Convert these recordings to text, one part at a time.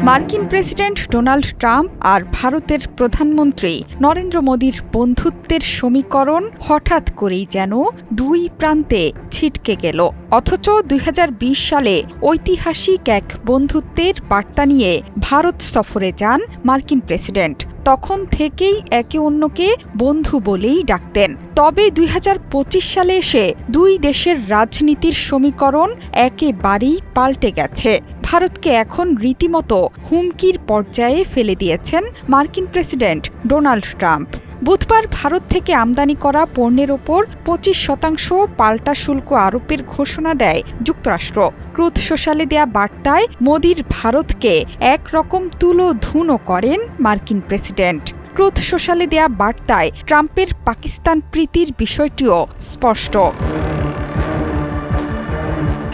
মার্কিন president Donald Trump আর ভারতের প্রধানমন্ত্রী নরেন্দ্র মোদির বন্ধুত্বের সমীকরণ হঠাৎ করেই যেন দুই প্রান্তে ছিটকে গেল। অথচ ২০২০ সালে ঐতিহাসিক এক বন্ধুত্বের বার্তা নিয়ে ভারত সফরে যান মার্কিন প্রেসিডেন্ট। তখন থেকেই একে অন্যকে বন্ধু বলেই ডাকতেন। তবে ২০২৫ সালে এসে দুই দেশের রাজনীতির সমীকরণ একেবারেই পাল্টে গেছে। ভারতকে এখন রীতিমতো হুমকির পর্যায়ে ফেলে দিয়েছেন মার্কিন প্রেসিডেন্ট ডোনাল্ড ট্রাম্প। বুধবার ভারত থেকে আমদানি করা পণ্যের ওপর ২৫% পাল্টা শুল্ক আরোপের ঘোষণা দেয় যুক্তরাষ্ট্র। ট্রুথ সোশ্যালে দেয়া বার্তায় মোদির ভারতকে একরকম তুলোধুনো করেন মার্কিন প্রেসিডেন্ট। ট্রুথ সোশ্যালে দেয়া বার্তায় ট্রাম্পের পাকিস্তান প্রীতির বিষয়টিও স্পষ্ট।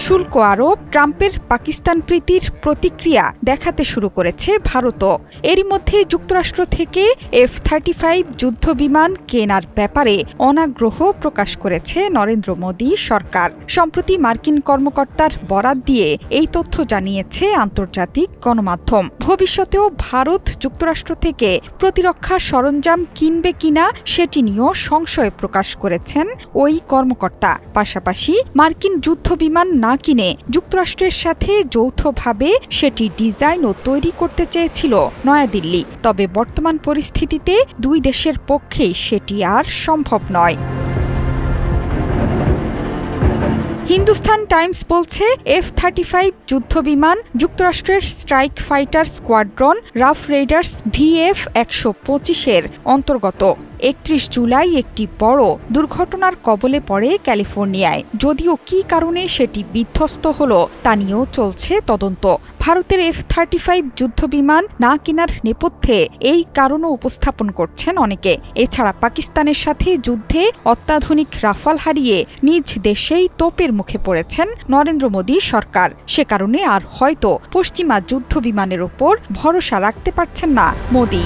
শুল্ক আরোপ ট্রাম্পের পাকিস্তান প্রীতির প্রতিক্রিয়া দেখাতে শুরু করেছে ভারতও। এরই মধ্যে যুক্তরাষ্ট্র থেকে F-35 যুদ্ধবিমান কেনার ব্যাপারে অনাগ্রহ প্রকাশ করেছে নরেন্দ্র মোদি সরকার। সম্প্রতি মার্কিন কর্মকর্তার বরাত দিয়ে এই তথ্য জানিয়েছে আন্তর্জাতিক গণমাধ্যম। ভবিষ্যতেও ভারত যুক্তরাষ্ট্র থেকে প্রতিরক্ষা সরঞ্জাম কিনবে কিনা সেটি নিয়েও সংশয় প্রকাশ করেছেন ওই কর্মকর্তা। পাশাপাশি মার্কিন যুদ্ধবিমান না কিনে যুক্তরাষ্ট্রের সাথে যৌথভাবে সেটি ডিজাইন ও তৈরি করতে চেয়েছিল নয়াদিল্লি। তবে বর্তমান পরিস্থিতিতে দুই দেশের পক্ষেই সেটি আর সম্ভব নয়। হিন্দুস্তান টাইমস বলছে F-35 যুদ্ধবিমান যুক্তরাষ্ট্রের strike fighter squadron rough Raiders VF-125-এর অন্তর্গত। ৩১ জুলাই একটি বড় দুর্ঘটনার কবলে পড়ে ক্যালিফোর্নিয়ায়। যদিও কী কারণে সেটি বিধ্বস্ত হলো তা নিয়েও চলছে তদন্ত। ভারতের F-35 যুদ্ধবিমান না কেনার নেপথ্যে এই কারণও উপস্থাপন করছেন অনেকে। এছাড়া পাকিস্তানের সাথে যুদ্ধে অত্যাধুনিক রাফাল হারিয়ে নিজ দেশেই তোপের মুখে পড়েছেন নরেন্দ্র মোদি সরকার। সে কারণে আর হয়তো পশ্চিমা যুদ্ধবিমানের ওপর ভরসা রাখতে পারছেন না মোদি।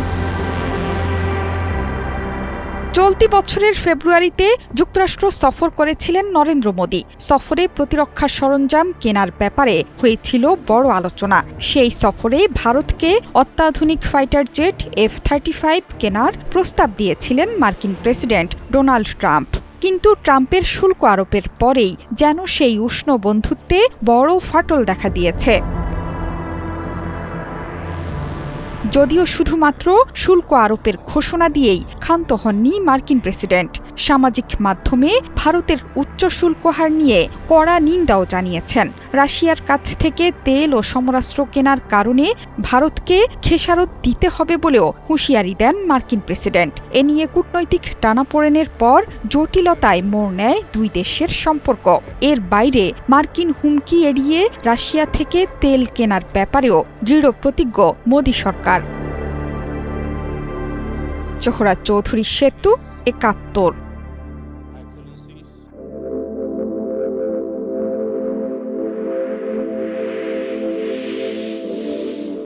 চলতি বছরের ফেব্রুয়ারিতে যুক্তরাষ্ট্র সফর করেছিলেন নরেন্দ্র মোদি। সফরে প্রতিরক্ষা সরঞ্জাম কেনার ব্যাপারে হয়েছিল বড় আলোচনা। সেই সফরে ভারতকে অত্যাধুনিক ফাইটার জেট F-35 কেনার প্রস্তাব দিয়েছিলেন মার্কিন প্রেসিডেন্ট ডোনাল্ড ট্রাম্প। কিন্তু ট্রাম্পের শুল্ক আরোপের পরেই যেন সেই উষ্ণ বন্ধুত্বে বড় ফাটল দেখা দিয়েছে। যদিও শুধুমাত্র শুল্ক আরোপের ঘোষণা দিয়েই ক্ষান্ত হননি মার্কিন প্রেসিডেন্ট। সামাজিক মাধ্যমে ভারতের উচ্চ শুল্ক হার নিয়ে কড়া নিন্দাও জানিয়েছেন। রাশিয়ার কাছ থেকে তেল ও সমরাস্ত্র কেনার কারণে ভারতকে খেসারত দিতে হবে বলেও হুঁশিয়ারি দেন মার্কিন প্রেসিডেন্ট। এ নিয়ে কূটনৈতিক টানাপোড়েনের পর জটিলতায় মোড় নেয় দুই দেশের সম্পর্ক। এর বাইরে মার্কিন হুমকি এড়িয়ে রাশিয়া থেকে তেল কেনার ব্যাপারেও দৃঢ় প্রতিজ্ঞ মোদি সরকার। জোহরা চৌধুরী সেতু, ৭১।